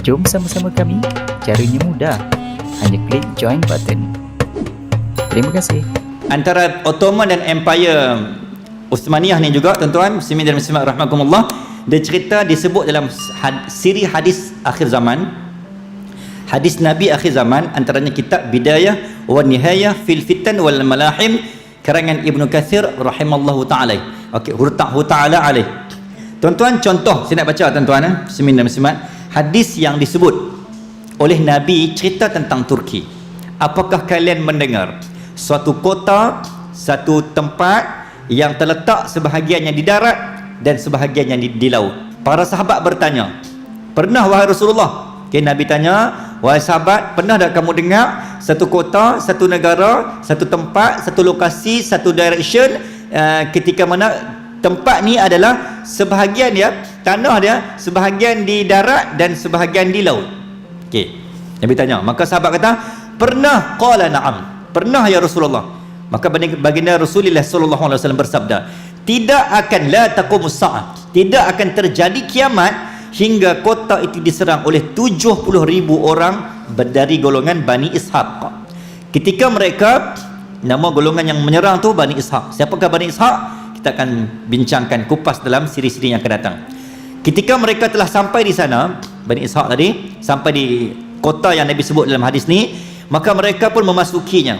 Jom sama-sama kami. Caranya mudah. Hanya klik join button. Terima kasih. Antara Ottoman dan Empire Uthmaniyah ni juga, tuan-tuan muslimin dan muslimat rahmakumullah, dia cerita disebut dalam siri hadis akhir zaman, hadis Nabi akhir zaman, antaranya kitab Bidayah wa Nihayah fil Fitan wal Malahim karangan Ibnu Katsir rahimallahu taala. Okey, hurtahu taala alaih. Tuan-tuan, contoh saya nak baca, tuan-tuan muslimin dan muslimat, hadis yang disebut oleh Nabi cerita tentang Turki. Apakah kalian mendengar suatu kota, satu tempat yang terletak sebahagiannya di darat dan sebahagiannya di laut? Para sahabat bertanya, pernah wahai Rasulullah? Okay, Nabi tanya, wahai sahabat, pernah tak kamu dengar satu kota, satu negara, satu tempat, satu lokasi, satu direction, ketika mana tempat ni adalah sebahagian dia, tanah dia sebahagian di darat dan sebahagian di laut? Okey, Nabi tanya, maka sahabat kata, pernah. Qala na'am, pernah ya Rasulullah. Maka baginda Rasulullah sallallahu alaihi wasallam bersabda, tidak akan la taqumus sa'ah, tidak akan terjadi kiamat hingga kota itu diserang oleh 70,000 orang dari golongan Bani Ishaq. Ketika mereka, nama golongan yang menyerang tu Bani Ishaq. Siapakah Bani Ishaq? Kita akan bincangkan, kupas dalam siri-siri yang akan datang. Ketika mereka telah sampai di sana, Bani Ishaq tadi sampai di kota yang Nabi sebut dalam hadis ni, maka mereka pun memasukinya.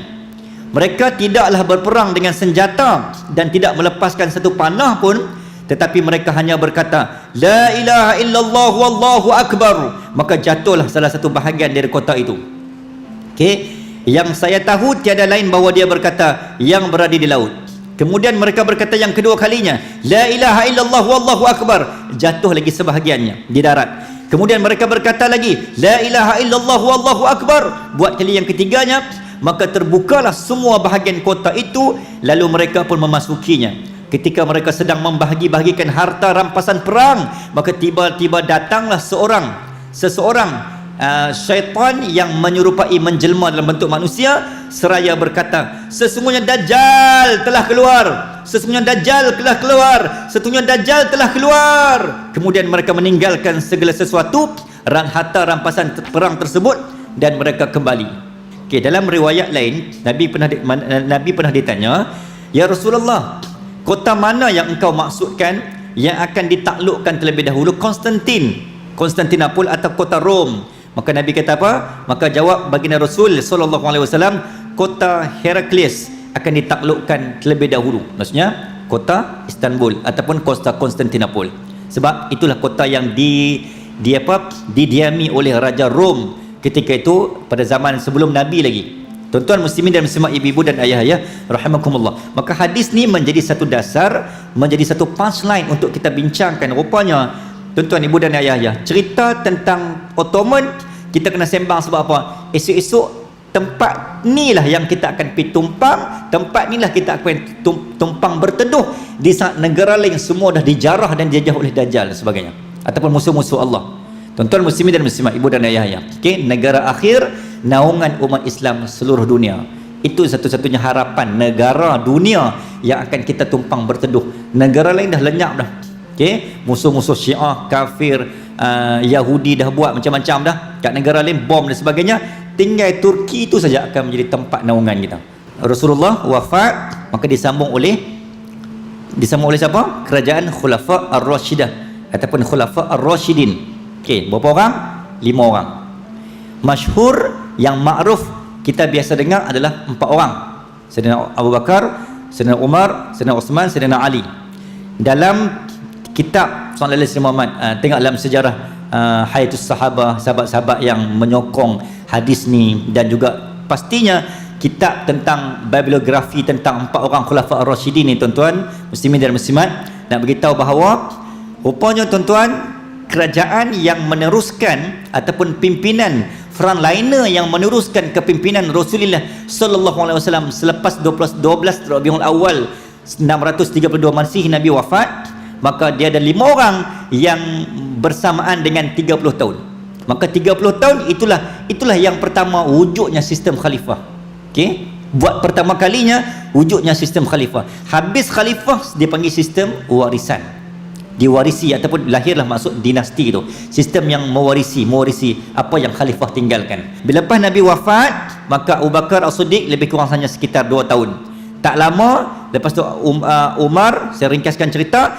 Mereka tidaklah berperang dengan senjata dan tidak melepaskan satu panah pun, tetapi mereka hanya berkata, la ilaha illallah wallahu akbar. Maka jatuhlah salah satu bahagian dari kota itu. Okey, yang saya tahu tiada lain bahawa dia berkata yang berada di laut. Kemudian mereka berkata yang kedua kalinya, la ilaha illallah wallahu akbar. Jatuh lagi sebahagiannya di darat. Kemudian mereka berkata lagi, la ilaha illallah wallahu akbar. Buat kali yang ketiganya, maka terbukalah semua bahagian kota itu, lalu mereka pun memasukinya. Ketika mereka sedang membahagi-bahagikan harta rampasan perang, maka tiba-tiba datanglah seseorang syaitan yang menyerupai menjelma dalam bentuk manusia, seraya berkata, sesungguhnya Dajjal telah keluar, sesungguhnya Dajjal telah keluar, sesungguhnya Dajjal telah keluar. Kemudian mereka meninggalkan segala sesuatu, harta rampasan perang tersebut, dan mereka kembali. Okay, dalam riwayat lain, Nabi pernah ditanya, ya Rasulullah, kota mana yang engkau maksudkan yang akan ditaklukkan terlebih dahulu, Konstantinopel atau kota Rom? Maka Nabi kata apa? Maka jawab baginda Rasul sallallahu alaihi wasallam, kota Heraklius akan ditaklukkan terlebih dahulu. Maksudnya kota Istanbul ataupun kota Konstantinopel. Sebab itulah kota yang didiami oleh Raja Rom ketika itu pada zaman sebelum Nabi lagi. Tuan-tuan muslimin dan muslimat, ibu-ibu dan ayah-ayah rahimakumullah. Maka hadis ni menjadi satu dasar, menjadi satu punchline untuk kita bincangkan. Rupanya tuan-tuan, ibu dan ayah-ayah, cerita tentang Ottoman kita kena sembang sebab apa? Esok-esok tempat ni lah yang kita akan pergi tumpang, tempat ni lah kita akan tumpang berteduh di saat negara lain semua dah dijarah dan dijajah oleh Dajjal dan sebagainya, ataupun musuh-musuh Allah. Tuan-tuan muslimin dan muslimat, ibu dan ayah-ayah, okay? Negara akhir, naungan umat Islam seluruh dunia. Itu satu-satunya harapan negara dunia yang akan kita tumpang berteduh. Negara lain dah lenyap dah. Okay? Musuh-musuh Syiah, kafir, Yahudi dah buat macam-macam dah kat negara lain, bom dan sebagainya. Tinggal Turki itu saja akan menjadi tempat naungan kita. Rasulullah wafat, maka disambung oleh siapa? Kerajaan Khulafa Ar-Rashidah ataupun Khulafa Ar-Rashidin. Okey, berapa orang? 5 orang. Masyhur yang makruf kita biasa dengar adalah 4 orang. Sayyidina Abu Bakar, Sayyidina Umar, Sayyidina Uthman, Sayyidina Ali. Dalam kitab Sallallahu Alaihi Muhammad, tengok dalam sejarah Hayatus Sahabah, sahabat-sahabat yang menyokong hadis ni, dan juga pastinya kitab tentang bibliografi tentang 4 orang Khulafa Ar-Rasyidin ni, tuan-tuan muslimin dan muslimat, nak beritahu bahawa rupanya tuan-tuan, kerajaan yang meneruskan ataupun pimpinan frontliner yang meneruskan kepimpinan Rasulullah sallallahu alaihi wasallam selepas 12 Rabiul Awal 632 Masih Nabi wafat, maka dia ada 5 orang yang bersamaan dengan 30 tahun. Maka 30 tahun itulah yang pertama wujudnya sistem khalifah. Okey, buat pertama kalinya wujudnya sistem khalifah. Habis khalifah dia panggil sistem warisan. diwarisi ataupun lahirlah maksud dinasti itu, sistem yang mewarisi apa yang khalifah tinggalkan. Bila lepas Nabi wafat, maka Abu Bakar As-Siddiq lebih kurang hanya sekitar 2 tahun. Tak lama lepas tu Umar, saya ringkaskan cerita,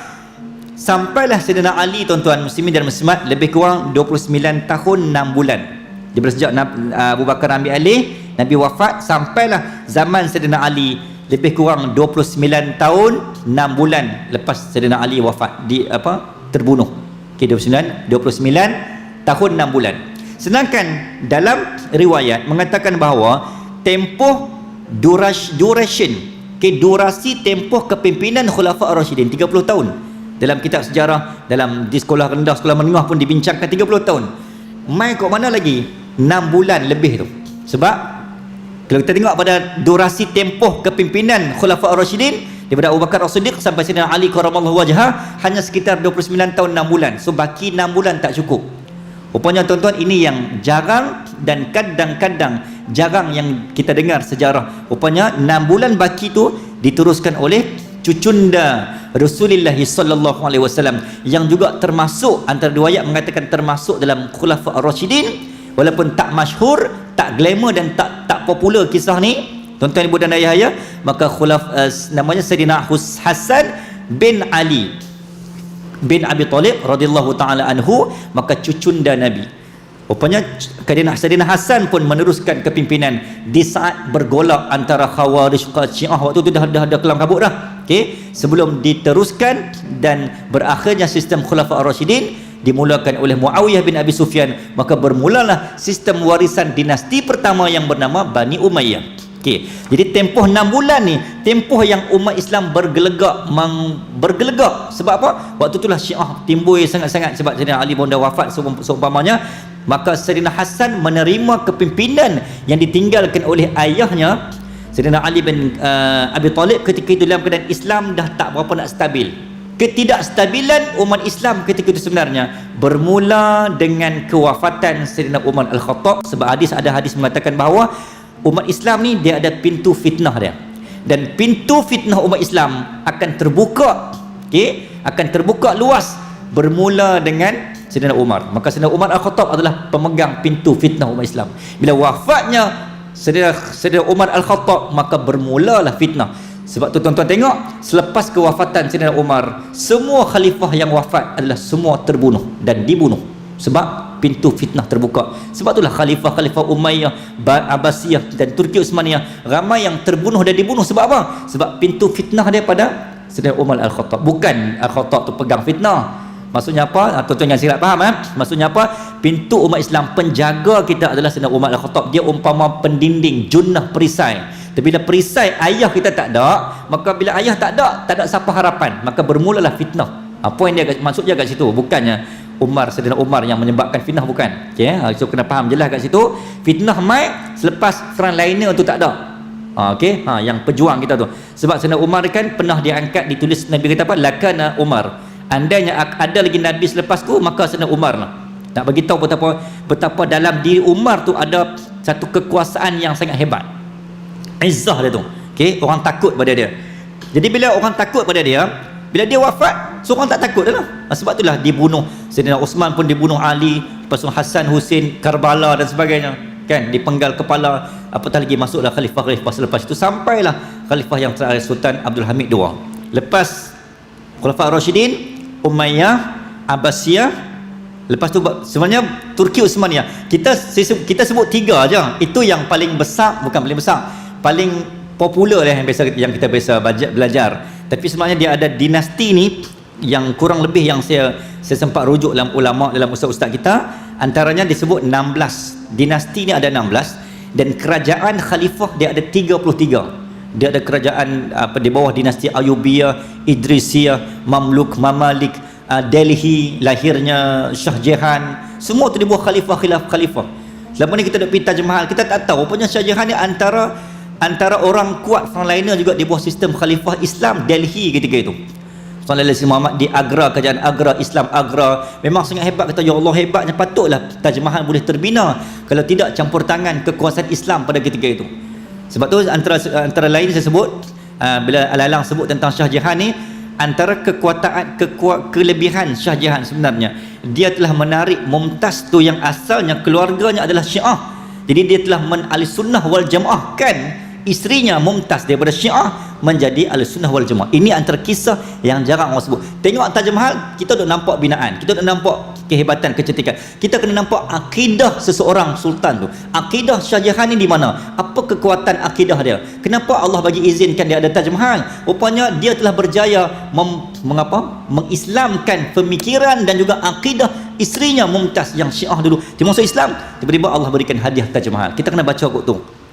sampailah Sayyidina Ali, tuan-tuan muslimin dan muslimat, lebih kurang 29 tahun 6 bulan. Daripada sejak Abu Bakar ambil alih, Nabi wafat, sampailah zaman Sayyidina Ali lebih kurang 29 tahun 6 bulan lepas Sayyidina Ali wafat, terbunuh. Okey, 29 tahun 6 bulan. Sedangkan dalam riwayat mengatakan bahawa tempoh duration, durasi tempoh kepimpinan Khulafa' Ar-Rasyidin 30 tahun. Dalam kitab sejarah, di sekolah rendah, sekolah menengah pun dibincangkan 30 tahun. Mai kat mana lagi 6 bulan lebih tu. Sebab kalau kita tengok pada durasi tempoh kepimpinan Khulafa' Ar-Rasyidin daripada Abu Bakar As-Siddiq sampai Sayyidina Ali karramallahu wajhah hanya sekitar 29 tahun 6 bulan. So baki 6 bulan tak cukup. Rupanya tuan-tuan, ini yang jarang dan kadang-kadang jarang yang kita dengar sejarah. Rupanya 6 bulan baki tu diteruskan oleh cucunda Rasulullah sallallahu alaihi wasallam, yang juga termasuk, antara riwayat mengatakan termasuk dalam Khulafa' Ar-Rasyidin, walaupun tak masyhur, tak glamour dan tak popular kisah ni, tuan-tuan ibu dan ayah ya, maka namanya Sayyidina Hasan bin Ali bin Abi Talib radhiyallahu taala anhu, maka cucunda Nabi. Rupanya Sayyidina Hasan pun meneruskan kepimpinan di saat bergolak antara Khawarij ke Syiah. Waktu tu dah kelam kabut dah. Okey, sebelum diteruskan dan berakhirnya sistem Khulafa' Ar-Rasyidin dimulakan oleh Muawiyah bin Abi Sufyan, maka bermulalah sistem warisan dinasti pertama yang bernama Bani Umayyah. Okey, jadi tempoh 6 bulan ni tempoh yang umat Islam bergelegak. Sebab apa? Waktu itulah Syiah timbul sangat-sangat, sebab Sayyidina Ali pun dah wafat seumpamanya. Maka Sayyidina Hasan menerima kepimpinan yang ditinggalkan oleh ayahnya Sayyidina Ali bin Abi Talib ketika itu dalam keadaan Islam dah tak berapa nak stabil. Ketidakstabilan umat Islam ketika itu sebenarnya bermula dengan kewafatan Sayyidina Umar Al-Khattab. Sebab ada hadis mengatakan bahawa umat Islam ni dia ada pintu fitnah dia, dan pintu fitnah umat Islam akan terbuka, akan terbuka luas bermula dengan Sayyidina Umar. Maka Sayyidina Umar Al-Khattab adalah pemegang pintu fitnah umat Islam. Bila wafatnya Sayyidina Umar Al-Khattab, maka bermulalah fitnah. Sebab tu tuan-tuan tengok, selepas kewafatan Sayyidina Umar, semua khalifah yang wafat adalah semua terbunuh dan dibunuh. Sebab pintu fitnah terbuka. Sebab itulah khalifah Umayyah, Abbasiyah dan Turki Utsmaniyah ramai yang terbunuh dan dibunuh. Sebab apa? Sebab pintu fitnah daripada Sayyidina Umar Al-Khattab. Bukan Al-Khattab tu pegang fitnah. Maksudnya apa? Tuan-tuan yang silap faham Maksudnya apa? Pintu umat Islam, penjaga kita adalah Sayyidina Umar Al-Khattab. Dia umpama pendinding, junnah, perisai. Tapi bila perisai ayah kita tak ada, maka bila ayah tak ada siapa harapan, maka bermulalah fitnah. Apa yang dia maksud dia kat situ? Bukannya Sayyidina Umar yang menyebabkan fitnah, bukan. Okey, so kena faham jelas kat situ. Fitnah mai selepas frontliner tu tak ada. Okey, yang pejuang kita tu. Sebab Sayyidina Umar kan pernah diangkat, ditulis Nabi kata apa? Lakana Umar. Andainya ada lagi Nabi selepasku, maka Sayyidina Umar lah. Nak bagi tahu betapa dalam diri Umar tu ada satu kekuasaan yang sangat hebat. Izzah dia tu. Okey, orang takut pada dia. Jadi bila orang takut pada dia, bila dia wafat, seorang tak takut dah lah. Sebab itulah dibunuh. Sayyidina Uthman pun dibunuh Ali, lepas tu Hasan, Husin, Karbala dan sebagainya. Kan, dipenggal kepala, apatah lagi masuklah khalifah-khalifah selepas itu, sampailah khalifah yang terakhir Sultan Abdul Hamid II. Lepas Khulafa' Ar-Rasyidin, Umayyah, Abbasiyah, lepas tu sebenarnya Turki Utsmaniyah. Kita sebut 3 aja. Itu yang paling besar, bukan paling besar, paling popular yang kita biasa belajar. Tapi sebenarnya dia ada dinasti ni yang kurang lebih yang saya sempat rujuk dalam ulama, dalam ustaz-ustaz kita. Antaranya disebut 16. Dinasti ni ada 16 dan kerajaan khalifah dia ada 33. Dia ada kerajaan di bawah dinasti Ayubiyah, Idrisiyah, Mamluk, Mamalik, Delhi, lahirnya Shah Jahan. Semua tu di bawah khalifah. Selama ni kita duk pergi Taj Mahal, kita tak tahu rupanya Shah Jahan ni antara orang kuat frontliner juga di bawah sistem khalifah Islam Delhi ketika itu. Sallallahu Muhammad di Agra, kerajaan Agra, Islam Agra memang sangat hebat. Kata ya Allah, hebatnya, patutlah Taj Mahal boleh terbina kalau tidak campur tangan kekuasaan Islam pada ketika itu. Sebab tu antara lain saya sebut, bila Al-Alang sebut tentang Shah Jahan ni, antara kelebihan Shah Jahan sebenarnya, dia telah menarik Mumtaz tu yang asalnya keluarganya adalah Syiah. Jadi dia telah Ahlussunnah wal Jamaah kan isterinya Mumtaz daripada Syiah menjadi Ahlussunnah wal Jamaah. Ini antara kisah yang jarang orang sebut. Tengok Taj Mahal, kita duk nampak binaan, kita duk nampak kehebatan, kecantikan. Kita kena nampak akidah seseorang sultan tu. Akidah Shah Jahan ni di mana? Apa kekuatan akidah dia? Kenapa Allah bagi izinkan dia ada Taj Mahal? Rupanya dia telah berjaya mengislamkan pemikiran dan juga akidah isterinya Mumtaz yang Syiah dulu. Dia masuk Islam, tiba-tiba Allah berikan hadiah Taj Mahal. Kita kena baca kot tu.